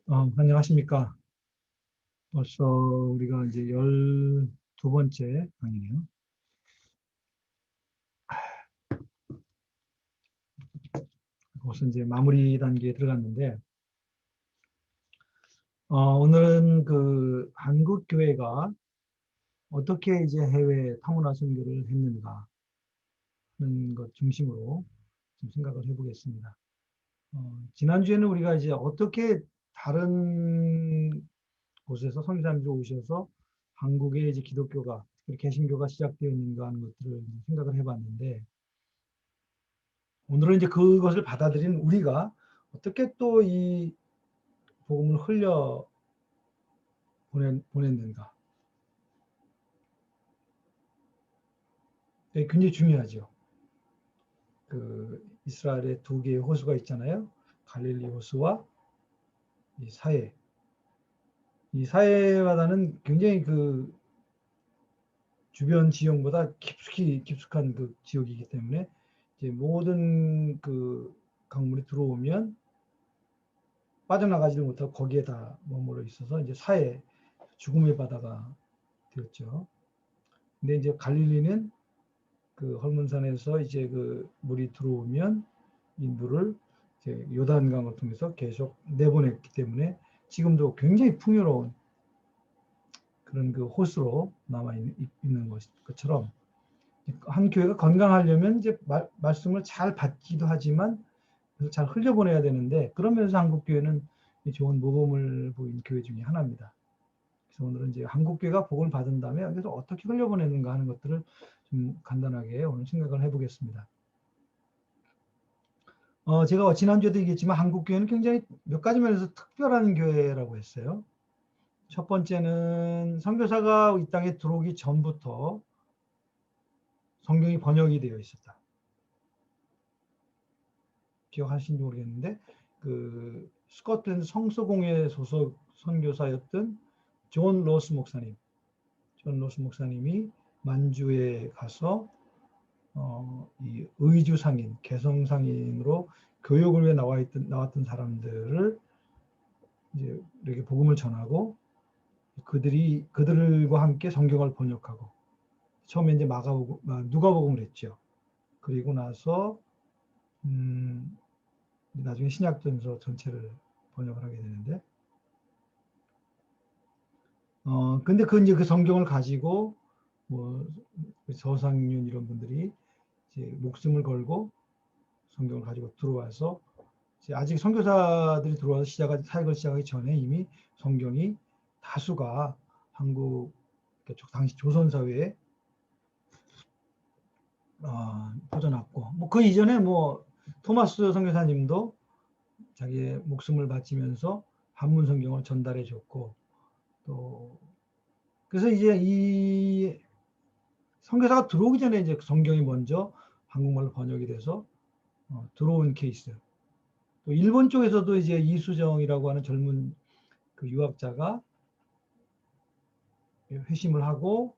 안녕하십니까. 벌써 우리가 이제 12번째 강의네요. 벌써 이제 마무리 단계에 들어갔는데, 오늘은 그 한국 교회가 어떻게 이제 해외 타문화 선교를 했는가 하는 것 중심으로 좀 생각을 해보겠습니다. 지난주에는 우리가 이제 어떻게 다른 곳에서 선교사님들이 오셔서 한국에 이제 기독교가, 개신교가 시작되었는가 하는 것들을 생각을 해봤는데, 오늘은 이제 그것을 받아들인 우리가 어떻게 또 이 복음을 흘려 보냈는가. 이게 굉장히 중요하죠. 그 이스라엘의 두 개의 호수가 있잖아요. 갈릴리 호수와 이 사해. 이 사해바다는 굉장히 그 주변 지형보다 깊숙한 그 지역이기 때문에 이제 모든 그 강물이 들어오면 빠져나가지를 못하고 거기에 다 머물러 있어서 이제 사해, 죽음의 바다가 되었죠. 근데 이제 갈릴리는 그 헐문산에서 이제 그 물이 들어오면 이 물을 이제 요단강을 통해서 계속 내보냈기 때문에 지금도 굉장히 풍요로운 그런 그 호수로 남아 있는 것처럼, 한 교회가 건강하려면 이제 말씀을 잘 받기도 하지만 잘 흘려보내야 되는데, 그러면서 한국 교회는 좋은 모범을 보인 교회 중에 하나입니다. 그래서 오늘은 이제 한국 교회가 복을 받은 다음에 여기서 어떻게 흘려보내는가 하는 것들을 좀 간단하게 오늘 생각을 해보겠습니다. 제가 지난주에도 얘기했지만 한국 교회는 굉장히 몇 가지 면에서 특별한 교회라고 했어요. 첫 번째는 선교사가 이 땅에 들어오기 전부터 성경이 번역이 되어 있었다. 기억하시는지 모르겠는데 그 스코틀랜드 성서공회 소속 선교사였던 존 로스 목사님이 만주에 가서 이 의주 상인, 개성 상인으로 교육을 위해 나왔던 사람들을 이제 이렇게 복음을 전하고, 그들과 함께 성경을 번역하고, 처음에 이제 누가복음을 했죠. 그리고 나서 나중에 신약전서 전체를 번역을 하게 되는데, 근데 이제 그 성경을 가지고 뭐 서상윤 이런 분들이 이제 목숨을 걸고 성경을 가지고 들어와서, 아직 선교사들이 들어와서 사역을 시작하기 전에 이미 성경이 다수가 한국, 당시 조선 사회에 퍼져났고, 뭐 그 이전에 뭐 토마스 선교사님도 자기의 목숨을 바치면서 한문 성경을 전달해 줬고, 또 그래서 이제 이 선교사가 들어오기 전에 이제 성경이 먼저 한국말로 번역이 돼서 들어온 케이스. 또 일본 쪽에서도 이제 이수정이라고 하는 젊은 그 유학자가 회심을 하고,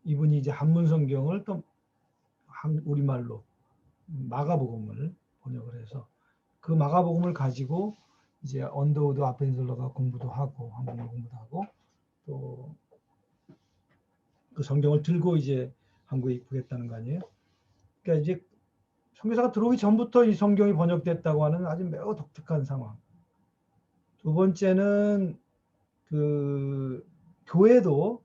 이분이 이제 한문 성경을 또 우리말로 마가복음을 번역을 해서 그 마가복음을 가지고 이제 언더우드 아펜셀러가 공부도 하고 한국말 공부도 하고, 또 그 성경을 들고 이제 한국에 입국했다는 거 아니에요. 그러니까 이제 선교사가 들어오기 전부터 이 성경이 번역됐다고 하는 아주 매우 독특한 상황. 두 번째는 그 교회도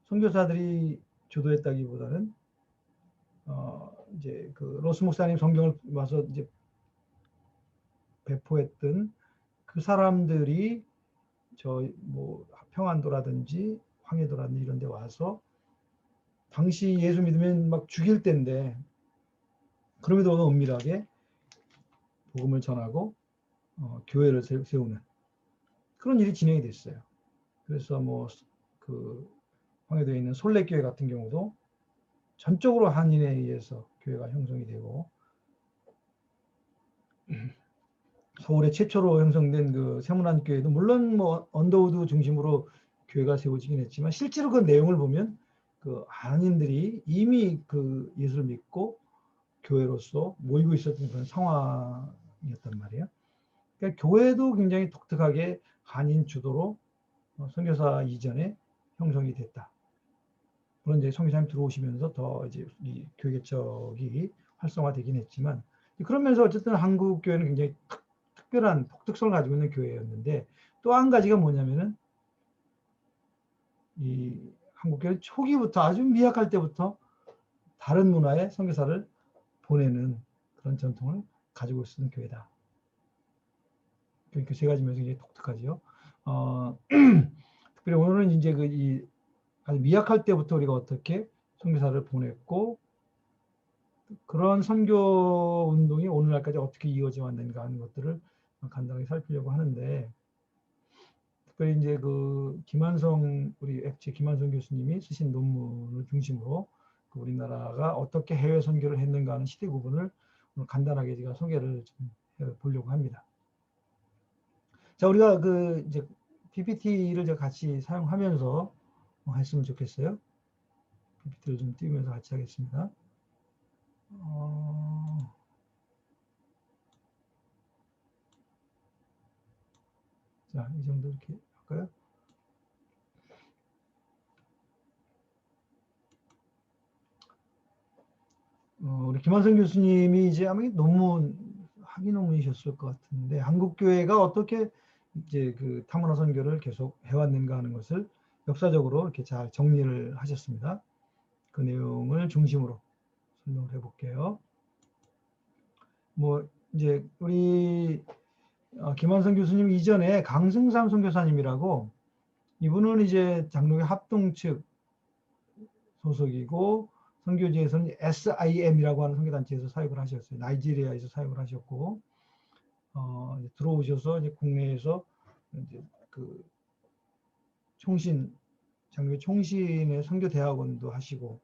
선교사들이 주도했다기보다는 이제 그 로스 목사님 성경을 와서 이제 배포했던 그 사람들이 저 뭐 평안도라든지 황해도라든지 이런 데 와서, 당시 예수 믿으면 막 죽일 때인데 그럼에도 은밀하게 복음을 전하고 교회를 세우는 그런 일이 진행이 됐어요. 그래서 뭐 그 황해도에 있는 솔레교회 같은 경우도 전적으로 한인에 의해서 교회가 형성이 되고, 서울에 최초로 형성된 그 세문안교회도 물론 뭐 언더우드 중심으로 교회가 세워지긴 했지만, 실제로 그 내용을 보면 그 한인들이 이미 그 예수를 믿고 교회로서 모이고 있었던 그런 상황이었단 말이에요. 그러니까 교회도 굉장히 독특하게 한인 주도로 선교사 이전에 형성이 됐다. 물론 이제 선교사님 들어오시면서 더 이제 이 교회 개척이 활성화되긴 했지만, 그러면서 어쨌든 한국 교회는 굉장히 특별한 독특성을 가지고 있는 교회였는데, 또 한 가지가 뭐냐면은 이 한국 교회 초기부터 아주 미약할 때부터 다른 문화의 선교사를 보내는 그런 전통을 가지고 있는 교회다. 그러니까 세 가지 면에서 굉장히 독특하죠. 특별히 오늘은 이제 이 아주 미약할 때부터 우리가 어떻게 선교사를 보냈고, 그런 선교 운동이 오늘날까지 어떻게 이어져 왔는가 하는 것들을 간단하게 살피려고 하는데, 특별히 이제 우리 엑체 김한성 교수님이 쓰신 논문을 중심으로 우리나라가 어떻게 해외 선교를 했는가 하는 시대 구분을 오늘 간단하게 제가 소개를 좀 해보려고 합니다. 자, 우리가 이제 PPT를 제가 같이 사용하면서 했으면 좋겠어요. PPT를 좀 띄우면서 같이 하겠습니다. 자, 이 정도 이렇게 할까요? 우리 김한성 교수님이 이제 아마 학위 논문이셨을 것 같은데, 한국 교회가 어떻게 이제 타문화 선교를 계속 해왔는가 하는 것을 역사적으로 이렇게 잘 정리를 하셨습니다. 그 내용을 중심으로 설명을 해볼게요. 뭐 이제 우리 김한성 교수님 이전에 강승삼 선교사님이라고, 이분은 이제 장로교 합동 측 소속이고 선교지에서는 SIM이라고 하는 선교단체에서 사역을 하셨어요. 나이지리아에서 사역을 하셨고, 이제 들어오셔서 이제 국내에서 이제 장로교 총신의 선교대학원도 하시고,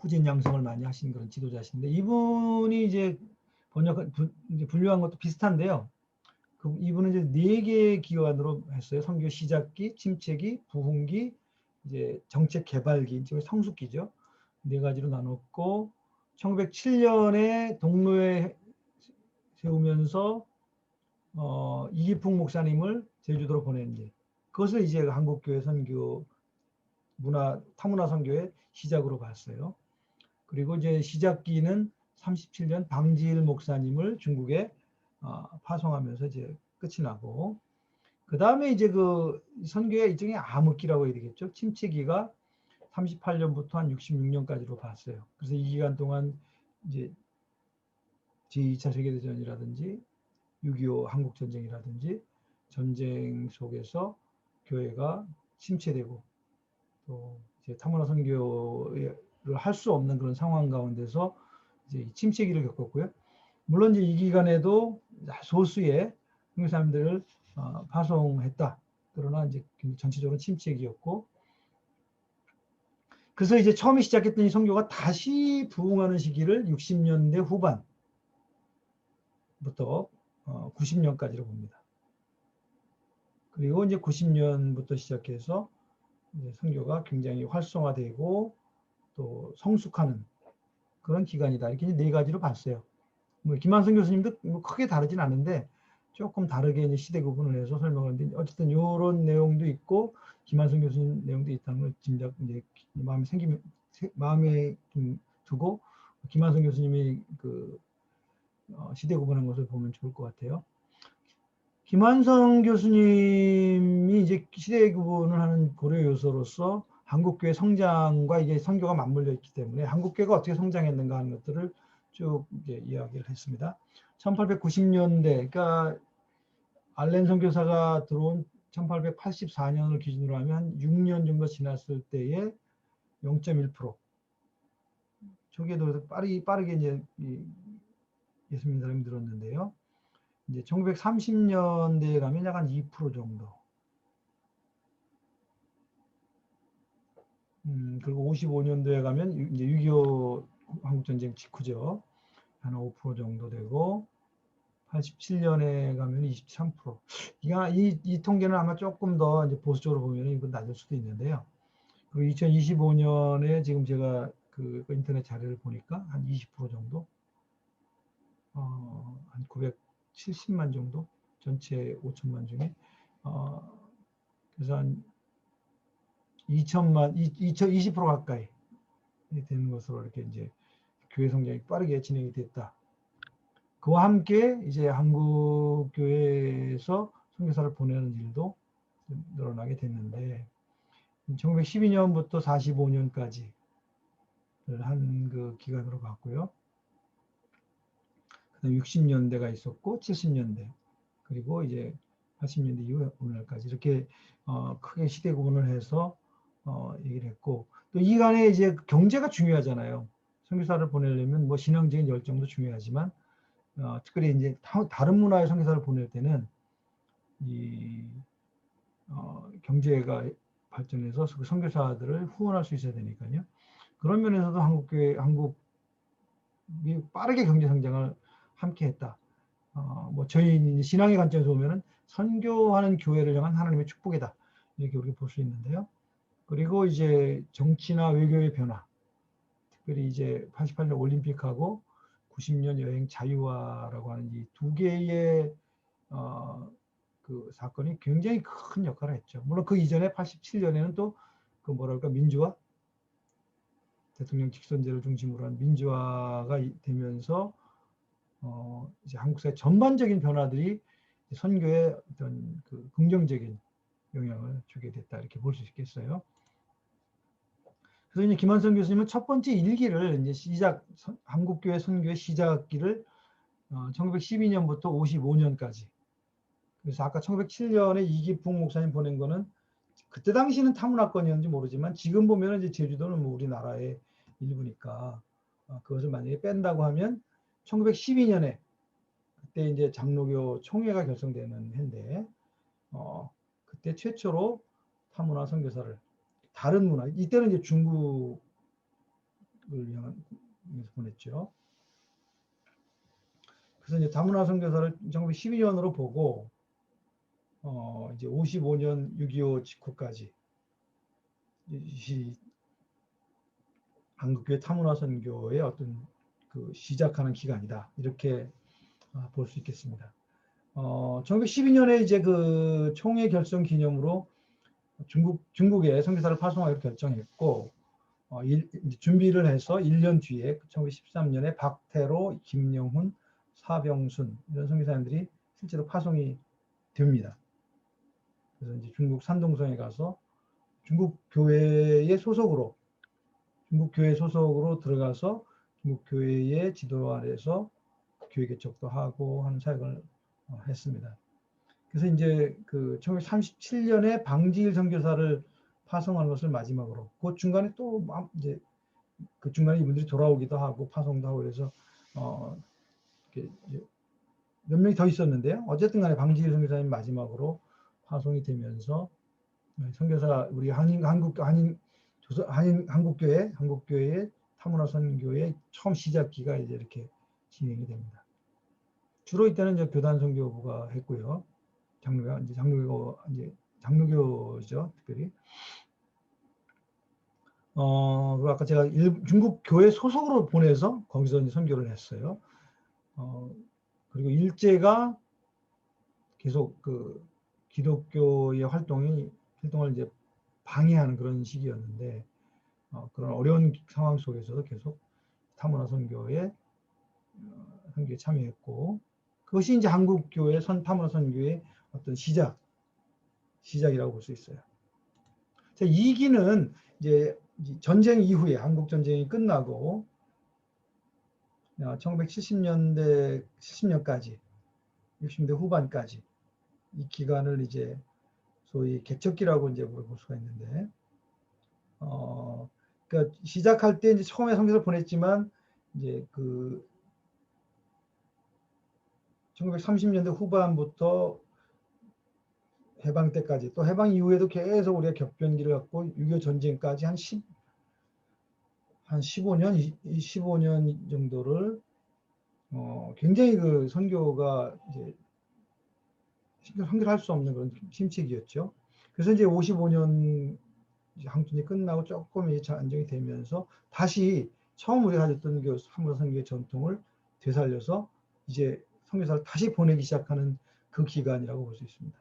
후진 양성을 많이 하신 그런 지도자신데, 이분이 이제 이제 분류한 것도 비슷한데요. 이분은 이제 4개의 기관으로 했어요. 선교 시작기, 침체기, 부흥기, 이제 정책 개발기, 성숙기죠. 4가지로 나눴고, 1907년에 동로에 세우면서 이기풍 목사님을 제주도로 보냈는데, 그것을 이제 한국교회 선교 타문화 선교의 시작으로 봤어요. 그리고 이제 시작기는 37년 방지일 목사님을 중국에 파송하면서 이제 끝이 나고, 그 다음에 이제 선교의 일종의 암흑기라고 해야 되겠죠. 침체기가 38년부터 한 66년까지로 봤어요. 그래서 이 기간 동안 이제 제2차 세계대전이라든지 6.25 한국전쟁이라든지 전쟁 속에서 교회가 침체되고, 또 이제 타문화 선교를 할 수 없는 그런 상황 가운데서 이제 침체기를 겪었고요. 물론 이제 이 기간에도 소수의 한국 사람들을 파송했다. 그러나 이제 전체적으로 침체기였고, 그래서 이제 처음에 시작했던 이 선교가 다시 부흥하는 시기를 60년대 후반부터 90년까지로 봅니다. 그리고 이제 90년부터 시작해서 이제 선교가 굉장히 활성화되고 또 성숙하는 그런 기간이다. 이렇게 이제 4가지로 봤어요. 김한성 교수님도 크게 다르진 않은데 조금 다르게 이제 시대 구분을 해서 설명을 했는데, 어쨌든 이런 내용도 있고 김한성 교수님 내용도 있다는 걸 짐작 이제 마음에 두고 김한성 교수님이 시대 구분한 것을 보면 좋을 것 같아요. 김한성 교수님이 이제 시대 구분을 하는 고려 요소로서 한국교회 성장과 이게 선교가 맞물려 있기 때문에 한국교회가 어떻게 성장했는가 하는 것들을 쭉 이제 이야기를 했습니다. 1890년대, 그러니까 알렌 선교사가 들어온 1884년을 기준으로 하면 한 6년 정도 지났을 때에 0.1%. 초기에도 빠르게 이제 예수님 사람이 늘었는데요. 이제 1930년대에 가면 약 한 2% 정도. 그리고 55년도에 가면 이제 6.25 한국전쟁 직후죠. 한 5% 정도 되고, 87년에 가면 23%. 이 통계는 아마 조금 더 이제 보수적으로 보면 이건 낮을 수도 있는데요. 그리고 2025년에 지금 제가 인터넷 자료를 보니까 한 20% 정도, 한 970만 정도, 전체 5천만 중에. 그래서 한 20% 가까이 되는 것으로 이렇게 이제 교회 성장이 빠르게 진행이 됐다. 그와 함께 이제 한국 교회에서 선교사를 보내는 일도 늘어나게 됐는데, 1912년부터 45년까지 한 그 기간으로 봤고요. 그다음 60년대가 있었고 70년대, 그리고 이제 80년대 이후 오늘날까지 이렇게 크게 시대 구분을 해서 얘기를 했고, 또 이 간에 이제 경제가 중요하잖아요. 선교사를 보내려면 뭐 신앙적인 열정도 중요하지만 특별히 이제 다른 문화의 선교사를 보낼 때는 이 경제가 발전해서 그 선교사들을 후원할 수 있어야 되니까요. 그런 면에서도 한국이 빠르게 경제 성장을 함께 했다. 뭐 저희 신앙의 관점에서 보면은 선교하는 교회를 향한 하나님의 축복이다, 이렇게 우리가 볼 수 있는데요. 그리고 이제 정치나 외교의 변화, 특별히 이제 88년 올림픽하고 90년 여행 자유화라고 하는 이 두 개의 그 사건이 굉장히 큰 역할을 했죠. 물론 그 이전에 87년에는 또 그 뭐랄까 민주화, 대통령 직선제를 중심으로 한 민주화가 되면서 이제 한국 사회 전반적인 변화들이 선교에 어떤 그 긍정적인 영향을 주게 됐다, 이렇게 볼 수 있겠어요. 그래서 이제 김한성 교수님은 첫 번째 일기를 이제 한국교회 선교의 시작기를 1912년부터 55년까지. 그래서 아까 1907년에 이기풍 목사님 보낸 거는 그때 당시는 타문화권이었는지 모르지만 지금 보면 이제 제주도는 뭐 우리나라의 일부니까 그것을 만약에 뺀다고 하면 1912년에 그때 이제 장로교 총회가 결성되는 해인데 그때 최초로 타문화 선교사를 다른 문화, 이때는 이제 중국을 향해서 보냈죠. 그래서 이제 다문화 선교사를 1912년으로 보고 이제 55년 6.25 직후까지 이 한국교회 타문화 선교의 어떤 그 시작하는 기간이다, 이렇게 볼 수 있겠습니다. 1912년에 이제 그 총회 결성 기념으로 중국에 선교사를 파송하기로 결정했고, 준비를 해서 1년 뒤에 1913년에 박태로, 김영훈, 사병순 이런 선교사님들이 실제로 파송이 됩니다. 그래서 이제 중국 산동성에 가서 중국 교회 소속으로 들어가서 중국 교회의 지도 아래서 교회 개척도 하고 하는 사역을 했습니다. 그래서 이제 그 1937년에 방지일 선교사를 파송하는 것을 마지막으로, 그 중간에 또 이제 그 중간에 이분들이 돌아오기도 하고 파송도 하고 그래서 몇 명이 더 있었는데요. 어쨌든 간에 방지일 선교사님 마지막으로 파송이 되면서 선교사 우리 한국교회의 타문화 선교의 처음 시작기가 이제 이렇게 진행이 됩니다. 주로 이때는 이제 교단 선교부가 했고요. 장로교죠, 특별히. 그리고 아까 제가 중국 교회 소속으로 보내서 거기서 이제 선교를 했어요. 그리고 일제가 계속 그 기독교의 활동을 이제 방해하는 그런 시기였는데, 그런 어려운 상황 속에서도 계속 타문화 선교에 참여했고, 그것이 이제 한국교회 타문화 선교의 어떤 시작이라고 볼 수 있어요. 자, 2기는 이제 전쟁 이후에 한국 전쟁이 끝나고 1970년대 70년까지 60년대 후반까지 이 기간을 이제 소위 개척기라고 이제 볼 수가 있는데, 그러니까 시작할 때 이제 처음에 선교사를 보냈지만 이제 그 1930년대 후반부터 해방 때까지, 또 해방 이후에도 계속 우리가 격변기를 갖고 6.25 전쟁까지 한 15년 정도를 굉장히 그 선교가 이제 선교를 할 수 없는 그런 침체기였죠. 그래서 이제 55년 항전이 끝나고 조금 이제 안정이 되면서 다시 처음 우리가 가졌던 그 타문화 선교의 전통을 되살려서 이제 선교사를 다시 보내기 시작하는 그 기간이라고 볼 수 있습니다.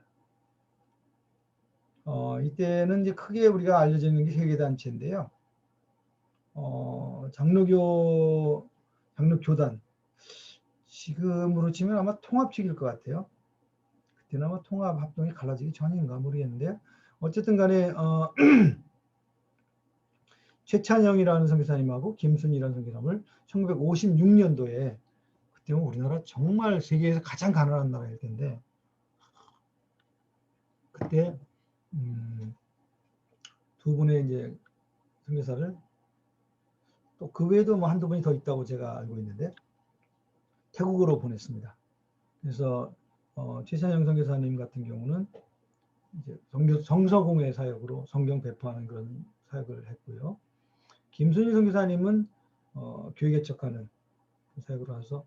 이때는 이제 크게 우리가 알려져 있는 게 세계단체인데요. 장로교단, 지금으로 치면 아마 통합측일 것 같아요. 그때는 아마 통합합동이 갈라지기 전인가 모르겠는데, 어쨌든 간에 최찬영이라는 선교사님하고 김순이라는 선교사님을 1956년도에, 그때는 우리나라 정말 세계에서 가장 가난한 나라일 텐데, 그때 두 분의 이제 선교사를, 또 그 외에도 뭐 한두 분이 더 있다고 제가 알고 있는데, 태국으로 보냈습니다. 그래서 최찬영 선교사님 같은 경우는 이제 정서공회 사역으로 성경 배포하는 그런 사역을 했고요. 김순희 선교사님은 교회 개척하는 사역으로 해서,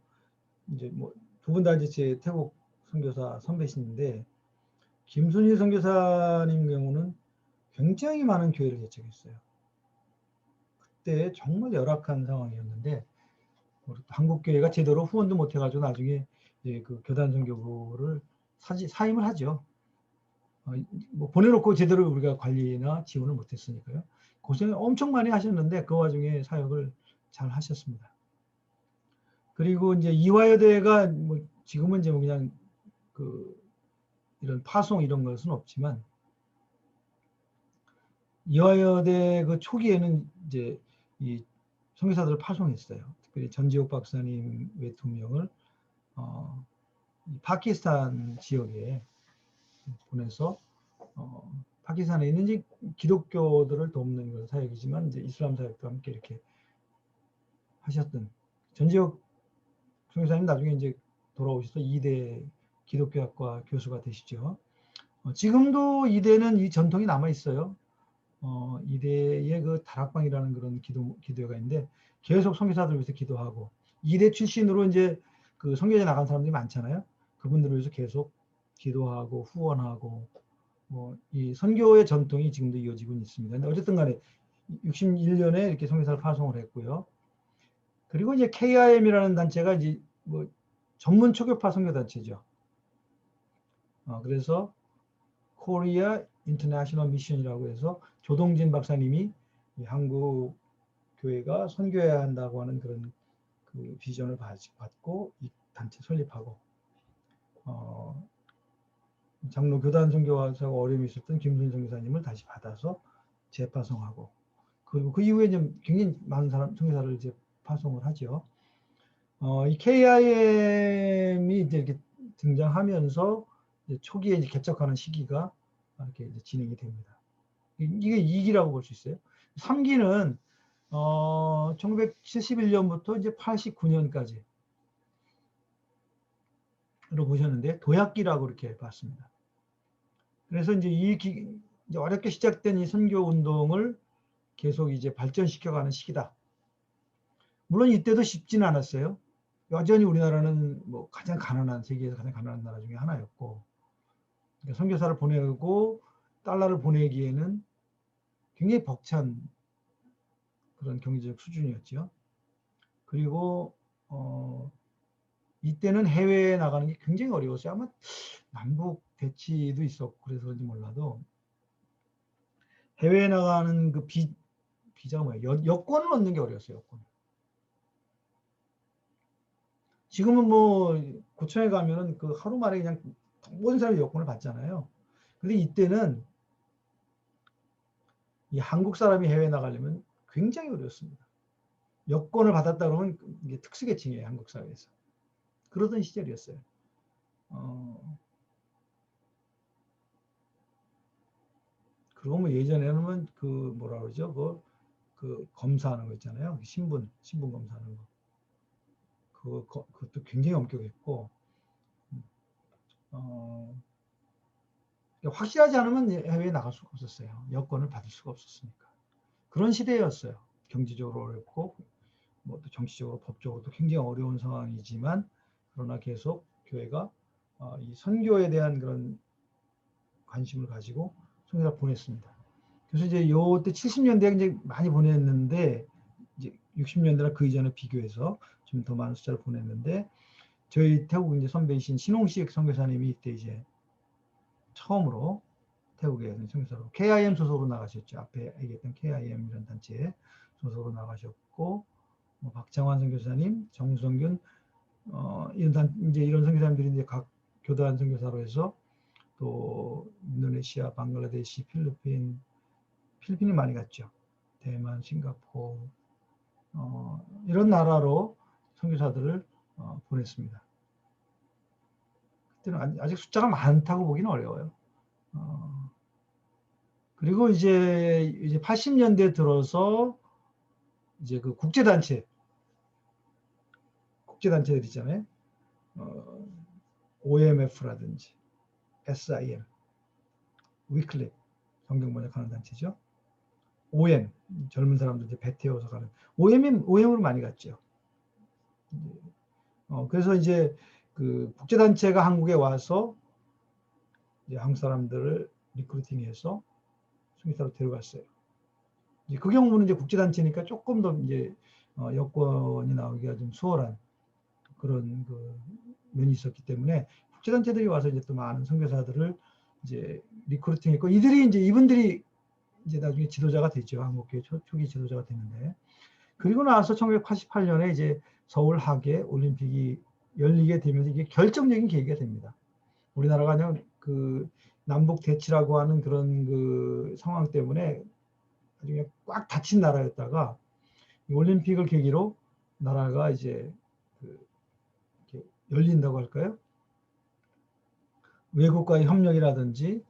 이제 뭐 두 분 다 이제 제 태국 선교사 선배신데, 김순희 선교사님 경우는 굉장히 많은 교회를 개척했어요. 그때 정말 열악한 상황이었는데, 한국 교회가 제대로 후원도 못 해가지고 나중에 이제 그 교단 선교부를 사임을 하죠. 뭐 보내놓고 제대로 우리가 관리나 지원을 못했으니까요. 고생을 엄청 많이 하셨는데 그 와중에 사역을 잘 하셨습니다. 그리고 이제 이화여대가 뭐 지금은 이제 뭐 그냥 그 이런 파송 이런 것은 없지만, 이화여대 그 초기에는 이제 이 선교사들을 파송했어요. 특별히 전지옥 박사님 외 2명을 파키스탄 지역에 보내서 파키스탄에 있는 이제 기독교들을 돕는 그런 사역이지만, 이제 이슬람 사역과 함께 이렇게 하셨던 전지혁 선교사님, 나중에 이제 돌아오셔서 이대 기독교학과 교수가 되시죠. 지금도 이대는 이 전통이 남아 있어요. 이대의 그 다락방이라는 그런 기도회가 있는데, 계속 선교사들 위해서 기도하고, 이대 출신으로 이제 그 선교제 나간 사람들이 많잖아요. 그분들을 위해서 계속 기도하고 후원하고, 이 선교의 전통이 지금도 이어지고 있습니다. 근데 어쨌든 간에 61년에 이렇게 선교사를 파송을 했고요. 그리고 이제 KIM이라는 단체가 이제 뭐 전문 초교파 선교 단체죠. 그래서 코리아 인터내셔널 미션이라고 해서 조동진 박사님이 한국 교회가 선교해야 한다고 하는 그런 그 비전을 받고 이 단체 설립하고, 장로 교단 선교사가 어려움이 있었던 김순 선교사님을 다시 받아서 재파송하고, 그리고 그 이후에 좀 굉장히 많은 선교사를 이제 파송을 하죠. 이 KIM이 이제 이렇게 등장하면서 이제 초기에 이제 개척하는 시기가 이렇게 이제 진행이 됩니다. 이게 2기라고 볼 수 있어요. 3기는 1971년부터 이제 89년까지로 보셨는데, 도약기라고 이렇게 봤습니다. 그래서 이제 이제 어렵게 시작된 이 선교 운동을 계속 이제 발전시켜가는 시기다. 물론 이때도 쉽지는 않았어요. 여전히 우리나라는 뭐 가장 가난한, 세계에서 가장 가난한 나라 중에 하나였고, 그러니까 선교사를 보내고 달러를 보내기에는 굉장히 벅찬 그런 경제적 수준이었죠. 그리고 이때는 해외에 나가는 게 굉장히 어려웠어요. 아마 남북 대치도 있었고 그래서 그런지 몰라도, 해외에 나가는 그 비자가 뭐예요? 여권을 얻는 게 어려웠어요. 여권. 지금은 뭐 구청에 가면은 그 하루 만에 그냥 모든 사람이 여권을 받잖아요. 근데 이때는 이 한국 사람이 해외에 나가려면 굉장히 어려웠습니다. 여권을 받았다 그러면 이게 특수계층이에요, 한국 사회에서. 그러던 시절이었어요. 그리고 뭐 예전에는 그 뭐라 그러죠? 그 검사하는 거 있잖아요. 신분 검사하는 거. 그것도 굉장히 엄격했고, 확실하지 않으면 해외에 나갈 수가 없었어요. 여권을 받을 수가 없었으니까. 그런 시대였어요. 경제적으로 어렵고, 뭐 또 정치적으로, 법적으로도 굉장히 어려운 상황이지만, 그러나 계속 교회가 이 선교에 대한 그런 관심을 가지고 선교사를 보냈습니다. 그래서 이제 요때 70년대에 이제 많이 보냈는데, 이제 60년대나 그 이전에 비교해서 좀 더 많은 숫자를 보냈는데, 저희 태국 이제 선배이신 신홍식 선교사님이 이때 이제 처음으로 태국에 선교사로 KIM 소속으로 나가셨죠. 앞에 얘기했던 KIM이라는 단체에 소속으로 나가셨고, 뭐 박장환 선교사님, 정성균, 이제 이런 선교사님들이 이제 각 교단 선교사로 해서 또 인도네시아, 방글라데시, 필리핀이 많이 갔죠. 대만, 싱가포르, 이런 나라로 선교사들을 보냈습니다. 그때는 아직 숫자가 많다고 보기는 어려워요. 그리고 이제 80년대 들어서 이제 그 국제단체들 있잖아요. OMF라든지 SIM, 위클립, 성경 번역하는 단체죠. OM, 젊은 사람들 이제 배 태워서 가는 OM으로 많이 갔죠. 그래서 이제 그 국제단체가 한국에 와서 이제 한국 사람들을 리크루팅해서 선교사로 데려갔어요. 이제 그 경우는 이제 국제단체니까 조금 더 이제 여권이 나오기가 좀 수월한 그런 그 면이 있었기 때문에 국제단체들이 와서 이제 또 많은 선교사들을 이제 리크루팅했고, 이분들이 이제 나중에 지도자가 됐죠. 한국교회 초기 지도자가 됐는데, 그리고 나서 1988년에 이제 서울 하계 올림픽이 열리게 되면서 이게 결정적인 계기가 됩니다. 우리나라가 그냥 그 남북 대치라고 하는 그런 그 상황 때문에 나중에 꽉 닫힌 나라였다가 올림픽을 계기로 나라가 이제 이렇게 열린다고 할까요? 외국과의 협력이라든지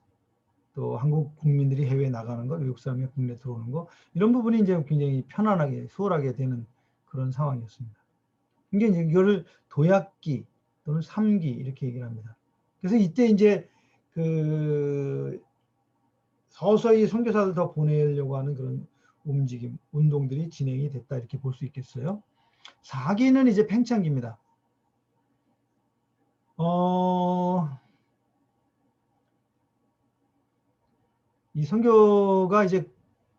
또 한국 국민들이 해외에 나가는 것, 외국 사람이 국내에 들어오는 것, 이런 부분이 이제 굉장히 편안하게, 수월하게 되는 그런 상황이었습니다. 이게 이거를 도약기 또는 3기 이렇게 얘기를 합니다. 그래서 이때 이제 그 서서히 선교사들 더 보내려고 하는 그런 움직임, 운동들이 진행이 됐다 이렇게 볼 수 있겠어요. 4기는 이제 팽창기입니다. 이 선교가 이제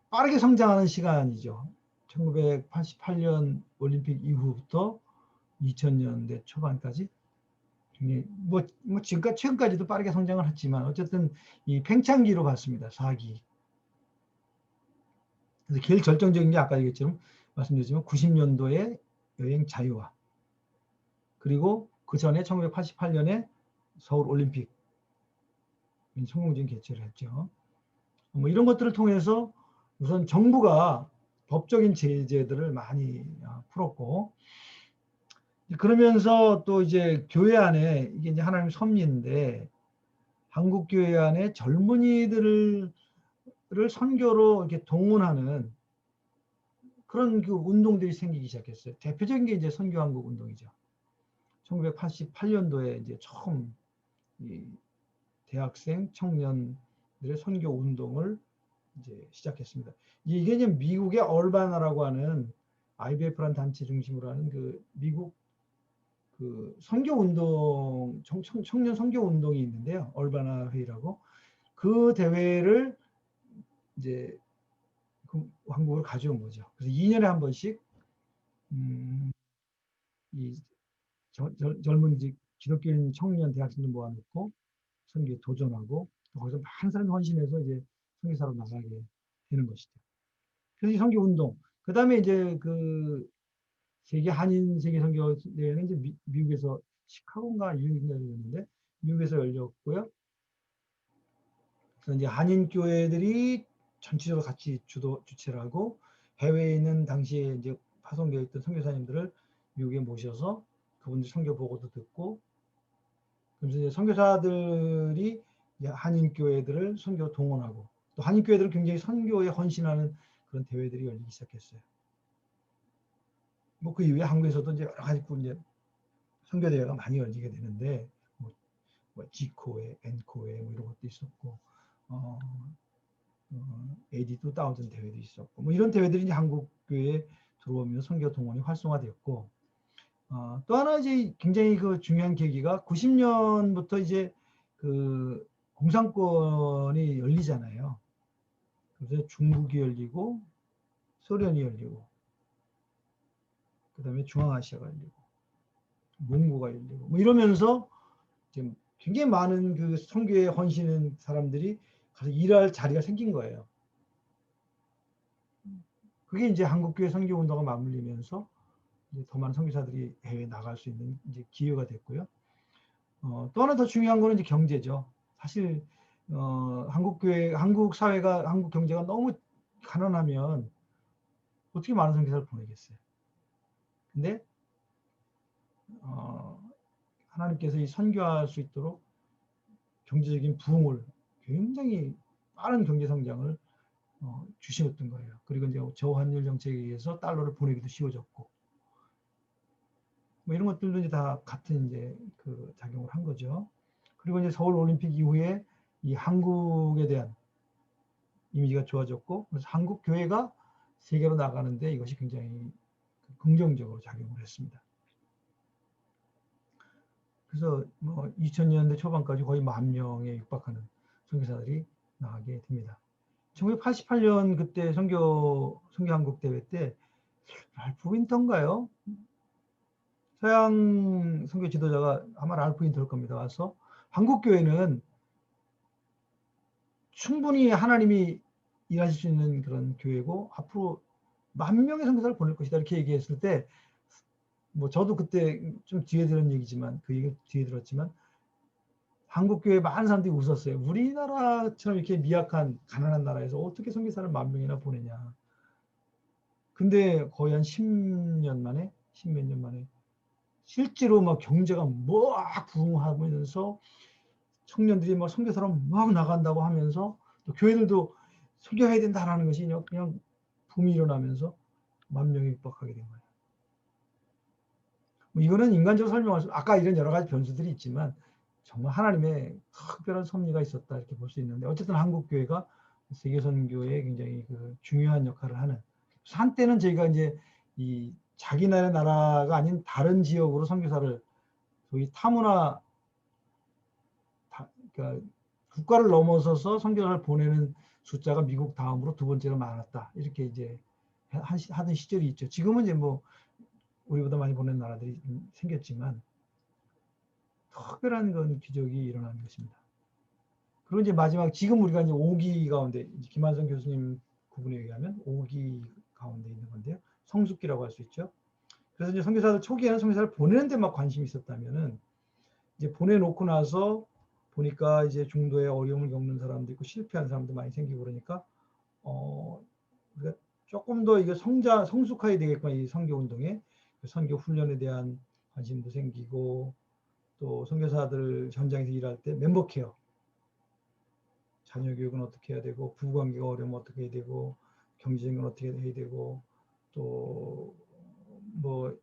빠르게 성장하는 시간이죠. 1988년 올림픽 이후부터 2000년대 초반까지 최근까지도 빠르게 성장을 했지만 어쨌든 이 팽창기로 봤습니다. 4기. 그래서 제일 결정적인 게 아까 얘기했지만 말씀드렸지만 90년도에 여행 자유화, 그리고 그 전에 1988년에 서울 올림픽 성공적인 개최를 했죠. 뭐 이런 것들을 통해서 우선 정부가 법적인 제재들을 많이 풀었고, 그러면서 또 이제 교회 안에 이게 이제 하나님 섭리인데 한국 교회 안에 젊은이들을 선교로 이렇게 동원하는 그런 그 운동들이 생기기 시작했어요. 대표적인 게 이제 선교한국 운동이죠. 1988년도에 이제 처음 이 대학생 청년들의 선교 운동을 이제 시작했습니다. 이게 이제 미국의 얼바나라고 하는 IBF라는 단체 중심으로 하는 그 미국 그 선교 운동, 청년 선교 운동이 있는데요. 얼바나 회의라고. 그 대회를 이제 한국으로 가져온 거죠. 그래서 2년에 한 번씩 이 젊은 기독교인 청년 대학생들 모아놓고 선교에 도전하고 거기서 많은 사람이 헌신해서 이제 선교사로 나가게 되는 것이죠. 그래서 이 선교 운동. 그 다음에 이제 그 한인 세계 선교 대회는 이제 미국에서 시카고인가 뉴욕인가였는데 미국에서 열렸고요. 그래서 이제 한인 교회들이 전체적으로 같이 주최를 하고 해외에 있는 당시에 이제 파송되어 있던 선교사님들을 미국에 모셔서 그분들 선교 보고도 듣고, 그래서 이제 선교사들이 한인 교회들을 선교 동원하고 또 한인 교회들은 굉장히 선교에 헌신하는 그런 대회들이 열리기 시작했어요. 뭐 그 이후에 한국에서도 이제 여러 가지 이제 선교 대회가 많이 열리게 되는데 뭐 G코회, N코회 뭐 이런 것도 있었고 AD 2000 대회도 있었고 뭐 이런 대회들이 이제 한국 교회에 들어오면서 선교 동원이 활성화되었고, 또 하나 이제 굉장히 그 중요한 계기가 90년부터 이제 그 공산권이 열리잖아요. 그래서 중국이 열리고 소련이 열리고 그다음에 중앙아시아가 열리고 몽고가 열리고 뭐 이러면서 지금 굉장히 많은 그 선교에 헌신한 사람들이 가서 일할 자리가 생긴 거예요. 그게 이제 한국교회 선교 운동과 맞물리면서 이제 더 많은 선교사들이 해외에 나갈 수 있는 이제 기회가 됐고요. 또 하나 더 중요한 거는 이제 경제죠. 사실 한국교회, 한국 사회가, 한국 경제가 너무 가난하면 어떻게 많은 선교사를 보내겠어요. 근데 하나님께서 이 선교할 수 있도록 경제적인 부흥을 굉장히 빠른 경제 성장을 주시었던 거예요. 그리고 이제 저환율 정책에 의해서 달러를 보내기도 쉬워졌고 뭐 이런 것들도 이제 다 같은 이제 그 작용을 한 거죠. 그리고 이제 서울 올림픽 이후에 이 한국에 대한 이미지가 좋아졌고 그래서 한국 교회가 세계로 나가는데 이것이 굉장히 긍정적으로 작용을 했습니다. 그래서 뭐 2000년대 초반까지 거의 10,000명에 육박하는 선교사들이 나가게 됩니다. 1988년 그때 선교 한국 대회 때 랄프 윈터인가요? 서양 선교 지도자가 아마 랄프 윈터일 겁니다. 와서 한국 교회는 충분히 하나님이 일하실 수 있는 그런 교회고 앞으로 10,000명의 선교사를 보낼 것이다 이렇게 얘기했을 때 뭐 저도 그때 좀 뒤에 들은 얘기지만 그 얘기 뒤에 들었지만 한국 교회 많은 사람들이 웃었어요. 우리나라처럼 이렇게 미약한 가난한 나라에서 어떻게 선교사를 10,000명이나 보내냐. 근데 거의 한 10년 만에 10몇 년 만에 실제로 막 경제가 막 부흥하면서 청년들이 막 선교사로 막 나간다고 하면서 또 교회들도 선교해야 된다라는 것이 그냥 붐이 일어나면서 10,000명이 육박하게 된 거예요. 뭐 이거는 인간적으로 설명할 수, 아까 이런 여러 가지 변수들이 있지만 정말 하나님의 특별한 섭리가 있었다 이렇게 볼 수 있는데 어쨌든 한국 교회가 세계 선교에 굉장히 그 중요한 역할을 하는. 한때는 저희가 이제 이 자기 나라가 아닌 다른 지역으로 선교사를 소위 타문화 그러니까 국가를 넘어서서 선교사를 보내는 숫자가 미국 다음으로 두 번째로 많았다 이렇게 이제 하던 시절이 있죠. 지금은 이제 뭐 우리보다 많이 보낸 나라들이 생겼지만 특별한 건 기적이 일어나는 것입니다. 그리고 이제 마지막 지금 우리가 이제 5기 가운데 김한성 교수님 구분에 의하면 5기 가운데 있는 건데요. 성숙기라고 할 수 있죠. 그래서 이제 선교사들 초기에는 선교사를 보내는 데만 관심이 있었다면은 이제 보내놓고 나서 보니까 이제 중도에 어려움을 겪는 사람도 있고 실패한 사람도 많이 생기고 그러니까 우리가 조금 더 이게 성숙해야 되겠구나 이 선교 운동에 선교 훈련에 대한 관심도 생기고 또 선교사들 현장에서 일할 때 멤버 케어 자녀 교육은 어떻게 해야 되고 부부관계가 어려우면 어떻게 해야 되고 경제적인 건 어떻게 해야 되고 또 뭐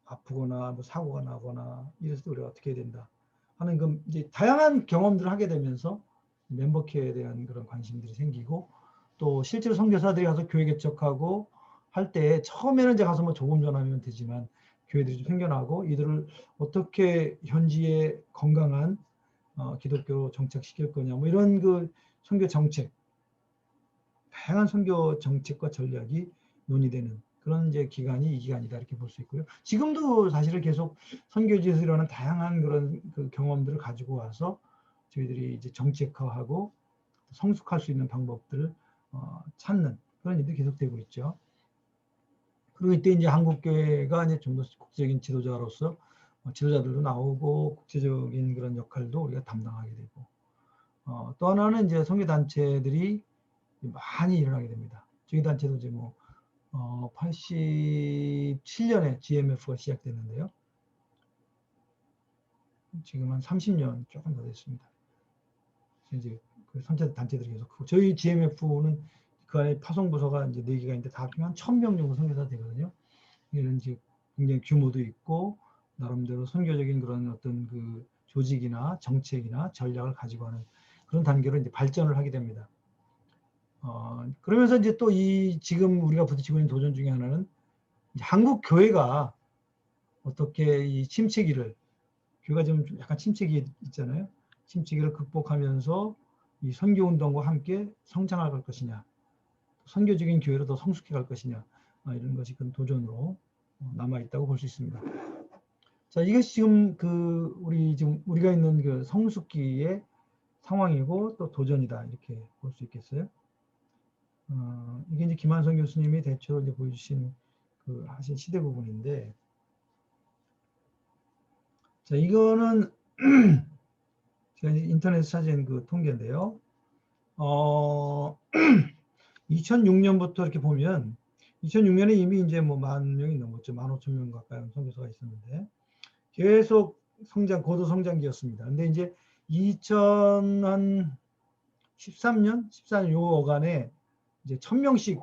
아프거나 뭐 사고가 나거나 이랬을 때 우리가 어떻게 해야 된다 하는 그 이제 다양한 경험들을 하게 되면서 멤버 케어에 대한 그런 관심들이 생기고 또 실제로 선교사들이 가서 교회 개척하고 할 때 처음에는 이제 가서 뭐 조금 전하면 되지만 교회들이 좀 생겨나고 이들을 어떻게 현지의 건강한 기독교로 정착시킬 거냐 뭐 이런 그 선교 정책 다양한 선교 정책과 전략이 논의되는 그런 이제 기간이 이 기간이다 이렇게 볼 수 있고요. 지금도 사실은 계속 선교지에서 일어나는 다양한 그런 그 경험들을 가지고 와서 저희들이 이제 정책화하고 성숙할 수 있는 방법들을 찾는 그런 일들이 계속되고 있죠. 그리고 이때 이제 한국교회가 이제 좀 더 국제적인 지도자로서 지도자들도 나오고 국제적인 그런 역할도 우리가 담당하게 되고 또 하나는 이제 선교단체들이 많이 일어나게 됩니다. 저희 단체도 이제 뭐 87년에 GMF가 시작됐는데요. 지금 한 30년 조금 더 됐습니다. 이제 그 선체 단체들이 계속 크고 저희 GMF는 그 안에 파송부서가 이제 4개가 있는데 다 합치면 1,000명 정도 선교사 되거든요. 이런 이제 굉장히 규모도 있고 나름대로 선교적인 그런 어떤 그 조직이나 정책이나 전략을 가지고 하는 그런 단계로 이제 발전을 하게 됩니다. 그러면서 이제 또 이 지금 우리가 부딪히고 있는 도전 중에 하나는 한국 교회가 어떻게 이 침체기를 교회가 좀 약간 침체기 있잖아요. 침체기를 극복하면서 이 선교 운동과 함께 성장할 걸 것이냐, 선교적인 교회로 더 성숙해 갈 것이냐 이런 것이 큰 도전으로 남아 있다고 볼 수 있습니다. 자, 이것이 지금 우리가 있는 그 성숙기의 상황이고 또 도전이다 이렇게 볼 수 있겠어요. 이게 이제 김한성 교수님이 대체로 이제 보여주신 하신 시대 부분인데, 자, 이거는 제가 이제 인터넷에서 찾은 그 통계인데요. 2006년부터 이렇게 보면 2006년에 이미 이제 뭐 10,000명이 넘었죠. 15,000명 가까이 선교사가 있었는데 계속 고도 성장기였습니다. 근데 이제 2013년, 14년 요 어간에 이제 1,000명씩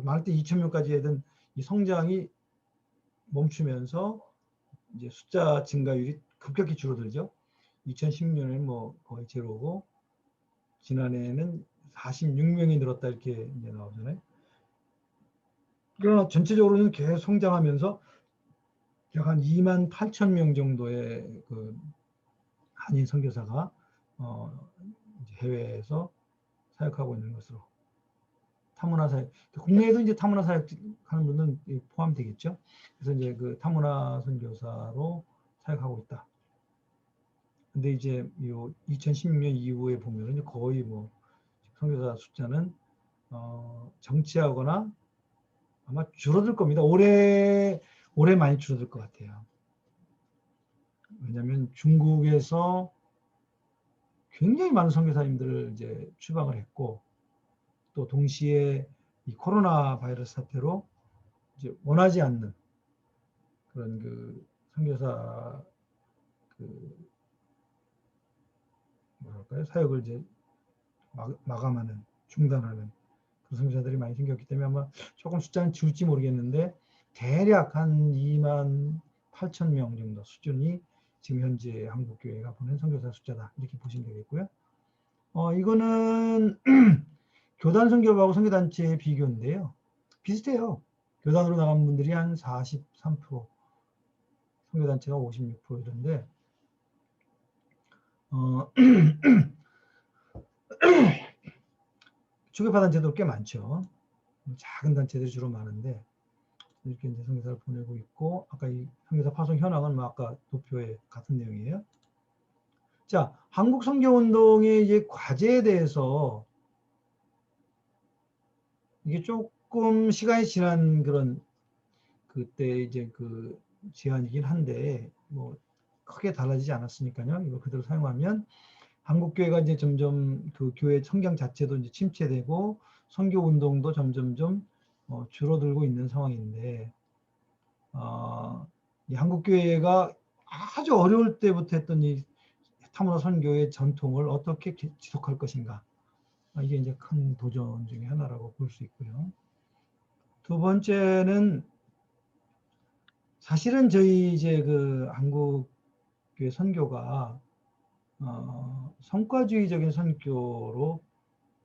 많을 때 2,000명까지 하던 이 성장이 멈추면서 이제 숫자 증가율이 급격히 줄어들죠. 2010년에는 뭐 거의 제로고 지난해에는 46명이 늘었다 이렇게 이제 나오잖아요. 그러나 전체적으로는 계속 성장하면서 약 한 28,000명 정도의 그 한인 선교사가 이제 해외에서 사역하고 있는 것으로, 타문화 사역, 국내에도 이제 타문화 사역하는 분들은 포함되겠죠. 그래서 이제 그 타문화 선교사로 사역하고 있다. 근데 이제 요 2016년 이후에 보면은 거의 뭐 선교사 숫자는 정체하거나 아마 줄어들 겁니다. 올해 많이 줄어들 것 같아요. 왜냐하면 중국에서 굉장히 많은 선교사님들을 이제 추방을 했고, 또 동시에 이 코로나 바이러스 사태로 이제 원하지 않는 그런 그 선교사 뭐랄까요, 사역을 이제 마감하는, 중단하는 그 선교사들이 많이 생겼기 때문에 아마 조금 숫자는 줄지 모르겠는데 대략 한 28,000명 정도 수준이 지금 현재 한국교회가 보낸 선교사 숫자다 이렇게 보시면 되겠고요. 이거는 교단 선교부하고 선교단체의 비교인데요. 비슷해요. 교단으로 나간 분들이 한 43%, 선교단체가 56% 이런데 주교파 단체도 꽤 많죠. 작은 단체들이 주로 많은데 이렇게 이제 선교사를 보내고 있고, 아까 이 선교사 파송 현황은 뭐 아까 도표에 같은 내용이에요. 자, 한국 선교 운동의 이제 과제에 대해서 이게 조금 시간이 지난 그런 그때 이제 그 제안이긴 한데 뭐 크게 달라지지 않았으니까요. 이거 그대로 사용하면 한국교회가 이제 점점 그 교회 성경 자체도 이제 침체되고 선교 운동도 점점점 줄어들고 있는 상황인데, 이 한국교회가 아주 어려울 때부터 했던 이 타문화 선교의 전통을 어떻게 지속할 것인가, 이게 이제 큰 도전 중에 하나라고 볼 수 있고요. 두 번째는 사실은 저희 이제 그 한국교회 선교가 성과주의적인 선교로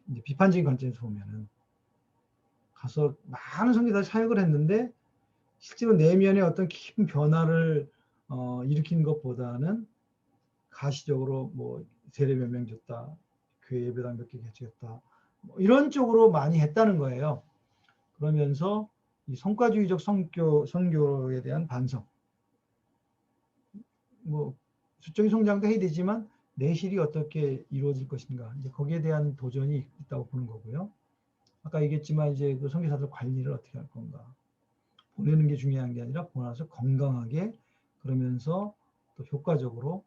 이제 비판적인 관점에서 보면은 가서 많은 선교사들이 사역을 했는데 실제로 내면에 어떤 깊은 변화를 일으킨 것보다는 가시적으로 뭐 세례 몇 명 줬다, 교회 예배당 몇 개 개최했다, 뭐 이런 쪽으로 많이 했다는 거예요. 그러면서 이 성과주의적 선교에 대한 반성, 뭐 수적인 성장도 해야 되지만 내실이 어떻게 이루어질 것인가, 이제 거기에 대한 도전이 있다고 보는 거고요. 아까 얘기했지만 이제 그 선교사들 관리를 어떻게 할 건가, 보내는 게 중요한 게 아니라 보내서 건강하게, 그러면서 또 효과적으로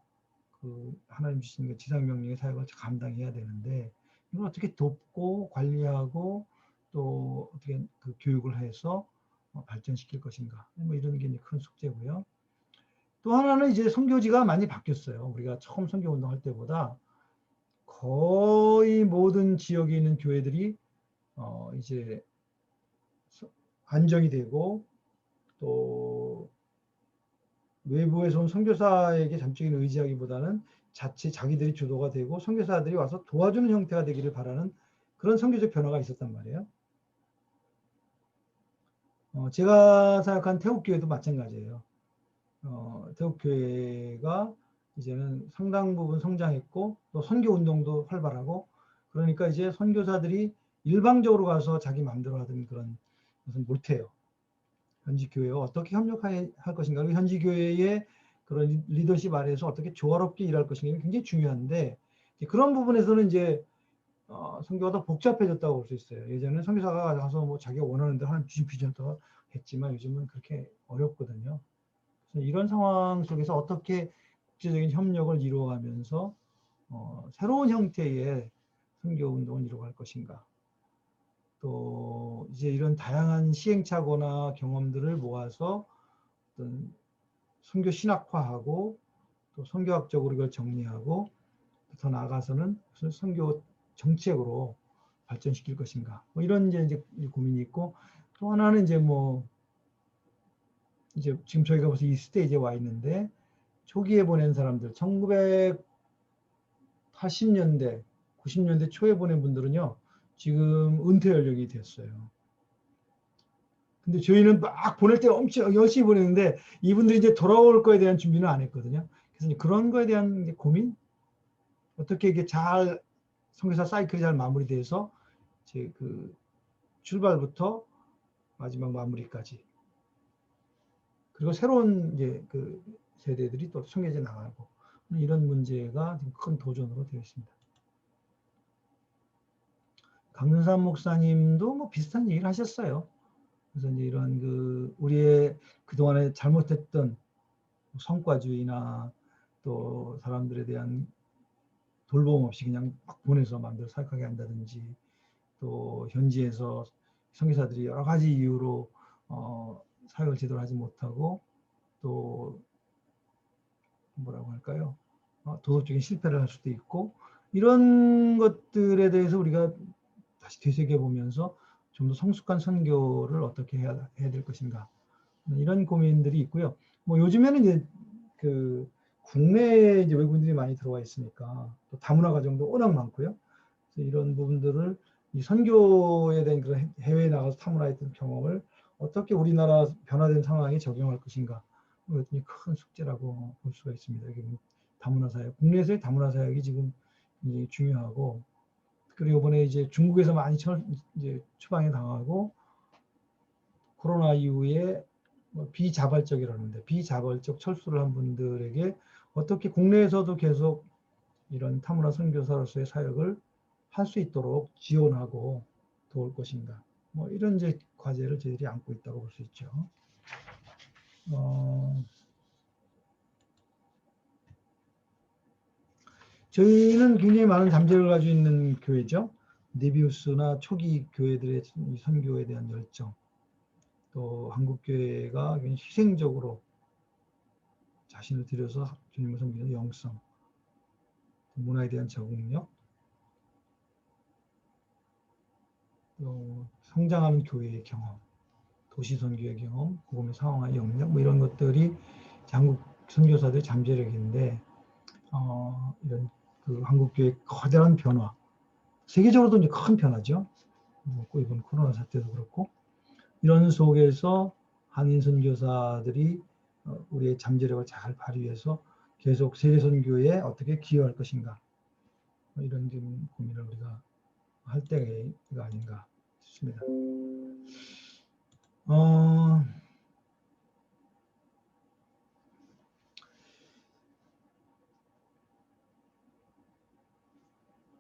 그 하나님 주신 그 지상 명령의 사역을 감당해야 되는데, 이걸 어떻게 돕고 관리하고 또 어떻게 그 교육을 해서 발전시킬 것인가, 뭐 이런 게 이제 큰 숙제고요. 또 하나는 이제 선교지가 많이 바뀌었어요. 우리가 처음 선교 운동할 때보다 거의 모든 지역에 있는 교회들이 이제 안정이 되고, 또 외부에서 온 선교사에게 잠적인 의지하기보다는 자체 자기들이 주도가 되고 선교사들이 와서 도와주는 형태가 되기를 바라는 그런 선교적 변화가 있었단 말이에요. 제가 생각한 태국교회도 마찬가지예요. 태국교회가 이제는 상당 부분 성장했고 또 선교운동도 활발하고, 그러니까 이제 선교사들이 일방적으로 가서 자기 마음대로 하던 그런 것은 못해요. 현지 교회와 어떻게 협력할 것인가, 현지 교회의 그런 리더십 아래에서 어떻게 조화롭게 일할 것인가 굉장히 중요한데, 그런 부분에서는 이제 선교가 더 복잡해졌다고 볼 수 있어요. 예전에는 선교사가 가서 뭐 자기가 원하는 대로 하는 비전도 했지만 요즘은 그렇게 어렵거든요. 그래서 이런 상황 속에서 어떻게 국제적인 협력을 이루어가면서 새로운 형태의 선교 운동을 이루어갈 것인가. 또 이제 이런 다양한 시행착오나 경험들을 모아서 어떤 선교 신학화하고 또 선교학적으로 이걸 정리하고 더 나아가서는 선교 정책으로 발전시킬 것인가. 뭐 이런 이제 고민이 있고, 또 하나는 이제 뭐 이제 지금 저희가 벌써 이 스테이지에 와 있는데, 초기에 보낸 사람들 1980년대 90년대 초에 보낸 분들은요 지금 은퇴 연령이 됐어요. 근데 저희는 막 보낼 때 엄청 열심히 보냈는데 이분들이 이제 돌아올 거에 대한 준비는 안 했거든요. 그래서 이제 그런 거에 대한 고민, 어떻게 이게 잘 선교사 사이클이 잘 마무리돼서 이제 그 출발부터 마지막 마무리까지, 그리고 새로운 이제 그 세대들이 또 청해져 나가고, 이런 문제가 큰 도전으로 되어 있습니다. 강윤삼 목사님도 뭐 비슷한 얘기를 하셨어요. 그래서 이제 이런 그 우리의 그동안에 잘못했던 성과주의나 또 사람들에 대한 돌봄 없이 그냥 막 보내서 마음대로 사역하게 한다든지, 또 현지에서 선교사들이 여러 가지 이유로 사역을 제대로 하지 못하고 또 뭐라고 할까요? 도덕적인 실패를 할 수도 있고, 이런 것들에 대해서 우리가 다시 되새겨보면서 좀 더 성숙한 선교를 어떻게 해야 될 것인가, 이런 고민들이 있고요. 뭐 요즘에는 이제 그 국내에 이제 외국인들이 많이 들어와 있으니까 또 다문화 가정도 워낙 많고요. 그래서 이런 부분들을 이 선교에 대한 그런 해외에 나가서 탐문화했던 경험을 어떻게 우리나라 변화된 상황에 적용할 것인가, 이것이 큰 숙제라고 볼 수가 있습니다. 이게 다문화 사역, 국내에서의 다문화 사역이 지금 굉장히 중요하고, 그리고 이번에 이제 중국에서 많이 이제 추방에 당하고 코로나 이후에 뭐 비자발적이라는데 비자발적 철수를 한 분들에게 어떻게 국내에서도 계속 이런 타문화 선교사로서의 사역을 할 수 있도록 지원하고 도울 것인가, 뭐 이런 이제 과제를 저희들이 안고 있다고 볼 수 있죠. 저희는 굉장히 많은 잠재력을 가지고 있는 교회죠. 네비우스나 초기 교회들의 선교에 대한 열정, 또 한국교회가 굉장히 희생적으로 자신을 들여서 주님을 섬기는 영성, 문화에 대한 적응력, 또 성장하는 교회의 경험, 도시 선교의 경험, 복음의 상황의 영역, 뭐 이런 것들이 한국 선교사들의 잠재력인데, 이런 그 한국 교회의 거대한 변화, 세계적으로도 이제 큰 변화죠. 이번 코로나 사태도 그렇고, 이런 속에서 한인 선교사들이 우리의 잠재력을 잘 발휘해서 계속 세계 선교에 어떻게 기여할 것인가, 뭐 이런 고민을 우리가 할 때가 아닌가 싶습니다.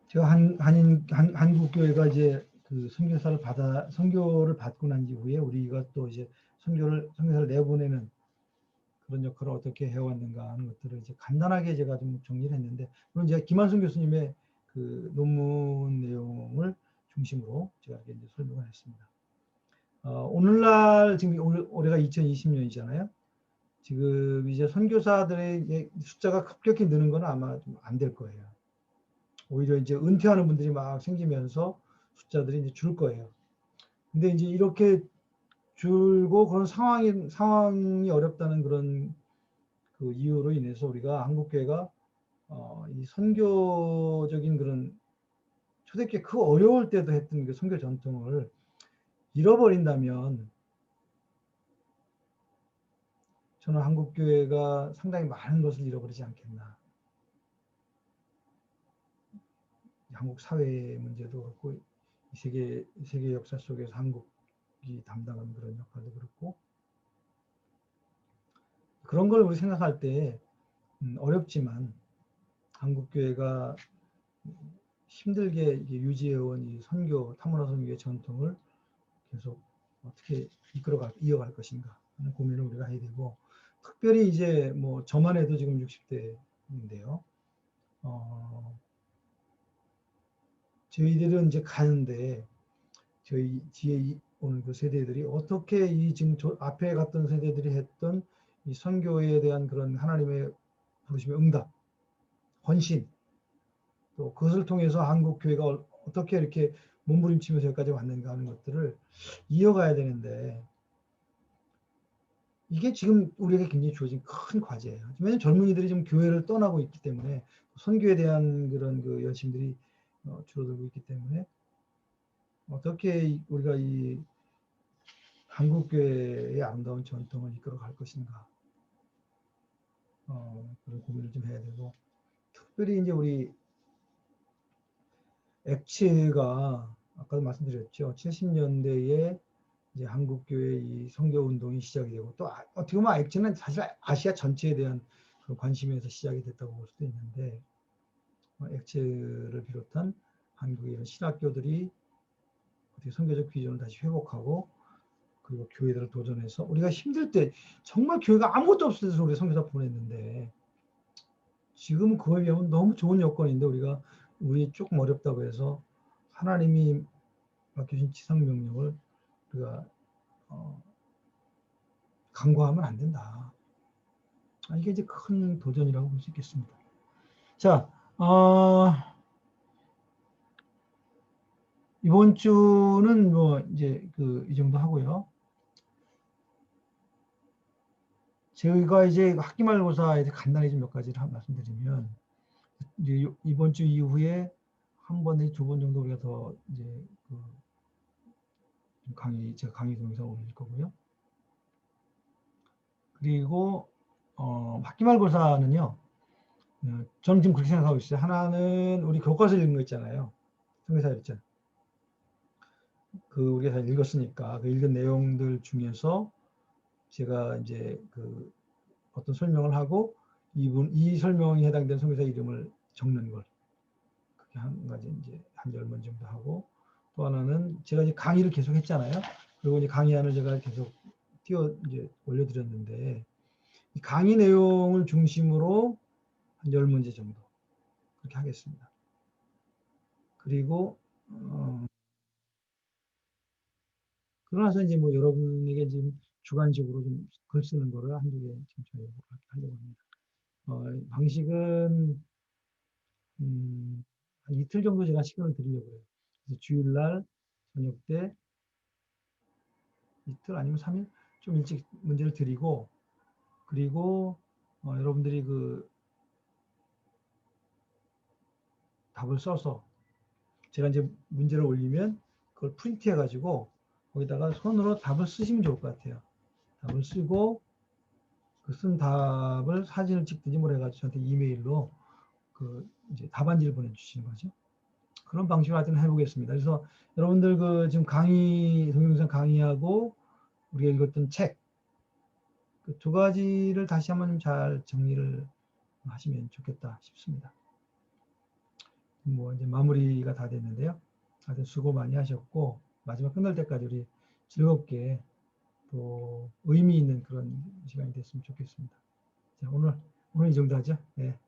제가 한국교회가 이제 그 선교를 받고 난 이후에 우리가 또 이제 선교사를 내보내는 그런 역할을 어떻게 해왔는가 하는 것들을 이제 간단하게 제가 좀 정리를 했는데, 물론 제가 김한순 교수님의 그 논문 내용을 중심으로 제가 이제 설명을 했습니다. 오늘날 지금 올해가 2020년이잖아요. 지금 이제 선교사들의 숫자가 급격히 느는 건 아마 좀 안 될 거예요. 오히려 이제 은퇴하는 분들이 막 생기면서 숫자들이 이제 줄 거예요. 근데 이제 이렇게 줄고 그런 상황이 어렵다는 그런 그 이유로 인해서 우리가 한국교회가 이 선교적인 그런 초대교회 그 어려울 때도 했던 그 선교 전통을 잃어버린다면 저는 한국교회가 상당히 많은 것을 잃어버리지 않겠나. 한국 사회 문제도 그렇고 세계 역사 속에서 한국이 담당하는 그런 역할도 그렇고, 그런 걸 우리 생각할 때 어렵지만 한국교회가 힘들게 유지해온 이 선교, 타문화 선교의 전통을 계속 어떻게 이어갈 것인가 하는 고민을 우리가 해야 되고, 특별히 이제 뭐 저만 해도 지금 60대인데요. 저희들은 이제 가는데 저희 뒤에 오는 그 세대들이 어떻게 이 지금 앞에 갔던 세대들이 했던 이 선교에 대한 그런 하나님의 부르심의 응답, 헌신, 또 그것을 통해서 한국 교회가 어떻게 이렇게 몸부림치면서 여기까지 왔는가 하는 것들을 이어가야 되는데, 이게 지금 우리에게 굉장히 주어진 큰 과제예요. 왜냐하면 젊은이들이 지금 교회를 떠나고 있기 때문에, 선교에 대한 그런 그 열심들이 줄어들고 있기 때문에, 어떻게 우리가 이 한국교회의 아름다운 전통을 이끌어 갈 것인가, 그런 고민을 좀 해야 되고, 특별히 이제 우리 액체가 아까도 말씀드렸죠. 70년대에 이제 한국교회 이 선교 운동이 시작이 되고, 또 어떻게 보면 액체는 사실 아시아 전체에 대한 그 관심에서 시작이 됐다고 볼 수도 있는데, 액체를 비롯한 한국의 이런 신학교들이 어떻게 선교적 비전을 다시 회복하고, 그리고 교회들을 도전해서 우리가 힘들 때 정말 교회가 아무것도 없을 때서 우리 선교사 보냈는데, 지금 그거에 비하면 너무 좋은 여건인데 우리 조금 어렵다고 해서 하나님이 맡겨준 지상명령을 우리가 간과하면 안 된다. 이게 이제 큰 도전이라고 볼 수 있겠습니다. 자, 이번 주는 뭐 이제 이 정도 하고요. 저희가 이제 학기말고사에 간단히 좀 몇 가지를 말씀드리면, 이제 이번 주 이후에 한 번, 두 번 정도 우리가 더 이제 제가 강의 동영상 올릴 거고요. 그리고 학기말고사는요, 저는 지금 그렇게 생각하고 있어요. 하나는 우리 교과서 읽는 거 있잖아요. 성경사였죠. 우리가 다 읽었으니까 그 읽은 내용들 중에서 제가 이제 어떤 설명을 하고 이 설명에 해당되는 성경사 이름을 적는 걸, 그렇게 한 가지 이제 한 10번 정도 하고, 또 하나는 제가 이제 강의를 계속 했잖아요. 그리고 이제 강의안을 제가 계속 이제 올려드렸는데, 이 강의 내용을 중심으로 한 10문제 정도 그렇게 하겠습니다. 그리고 그러나서 이제 뭐 여러분에게 지금 주관적으로 좀 글 쓰는 거를 한두 개 지금 저희 하려고 합니다. 방식은 한 이틀 정도 제가 시간을 드리려고 해요. 그래서 주일날 저녁 때 이틀 아니면 3일 좀 일찍 문제를 드리고, 그리고 여러분들이 답을 써서 제가 이제 문제를 올리면 그걸 프린트해 가지고 거기다가 손으로 답을 쓰시면 좋을 것 같아요. 답을 쓰고 그 쓴 답을 사진을 찍든지 뭘 해가지고 저한테 이메일로 이제 답안지를 보내주시는 거죠. 그런 방식으로 하여튼 해보겠습니다. 그래서 여러분들 지금 동영상 강의하고 우리가 읽었던 책, 그 두 가지를 다시 한번 잘 정리를 하시면 좋겠다 싶습니다. 뭐 이제 마무리가 다 됐는데요. 다들 수고 많이 하셨고, 마지막 끝날 때까지 우리 즐겁게 또 의미 있는 그런 시간이 됐으면 좋겠습니다. 자, 오늘 이 정도 하죠. 네.